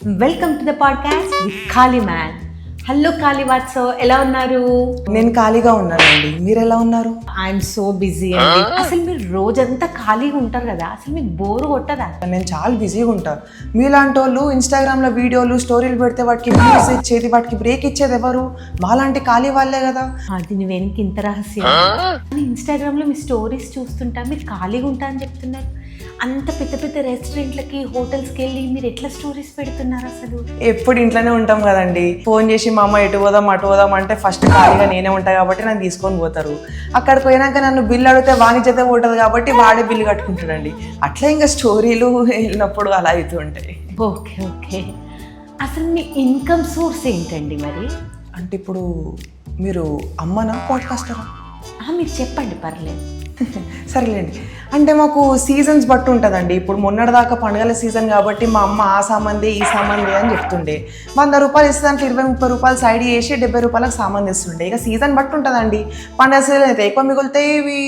Welcome to the podcast with ఖాళీ man. Hello ఖాళీ వాట్సో, ఎలా ఉన్నారు? నేను ఖాళీగా ఉన్నానండి, మీరు ఎలా ఉన్నారు? ఐఎమ్ సో బిజీ అండి. అసలు మీరు రోజంతా ఖాళీగా ఉంటారు కదా, అసలు మీకు బోరు కొట్టదా? నేను చాలా బిజీగా ఉంటాను. మీలాంటి వాళ్ళు ఇన్స్టాగ్రామ్లో వీడియోలు స్టోరీలు పెడితే వాటికి వ్యూస్ ఇచ్చేది, వాటికి బ్రేక్ ఇచ్చేది ఎవరు? మాలాంటి ఖాళీ వాళ్ళే కదా. అది నువ్వెనక ఇంత రహస్యం. ఇన్స్టాగ్రామ్లో మీ స్టోరీస్ చూస్తుంటా మీరు ఖాళీగా ఉంటా అని చెప్తున్నారు. అంత పెద్ద పెద్ద రెస్టారెంట్లకి హోటల్స్కి వెళ్ళి మీరు ఎట్లా స్టోరీస్ పెడుతున్నారు అసలు? ఎప్పుడు ఇంట్లోనే ఉంటాం కదండి. ఫోన్ చేసి మా అమ్మ ఎటు పోదాం అటు పోదాం అంటే ఫస్ట్ ఖాళీగా నేనే ఉంటాను కాబట్టి నన్ను తీసుకొని పోతారు. అక్కడికి పోయినాక నన్ను బిల్లు అడిగితే వాణిజ్యత ఉంటుంది కాబట్టి వాడే బిల్లు కట్టుకుంటాడండి. అట్లా ఇంకా స్టోరీలు వెళ్ళినప్పుడు అలా అవుతూ ఉంటాయి. Okay okay. అసలు మీ ఇన్కమ్ సోర్స్ ఏంటండి మరి? అంటే ఇప్పుడు మీరు అమ్మనా పాడ్కాస్టరా? మీరు చెప్పండి, పర్లేదు. సరేలేండి. అంటే మాకు సీజన్స్ బట్టి ఉంటుందండి. ఇప్పుడు మొన్నటిదాకా పండుగల సీజన్ కాబట్టి మా అమ్మ ఆ సామాన్ది ఈ సామాన్ది అని చెప్తుండే. 100 రూపాయలు ఇస్తే దాంట్లో 20-30 రూపాయలు సైడ్ చేసి 70 రూపాయలకు సామాన్ ఇస్తుండే. ఇక సీజన్ బట్టి ఉంటుందండి. పండుగ సీజన్ అయితే ఎక్కువ మిగులుతాయి. ఇవి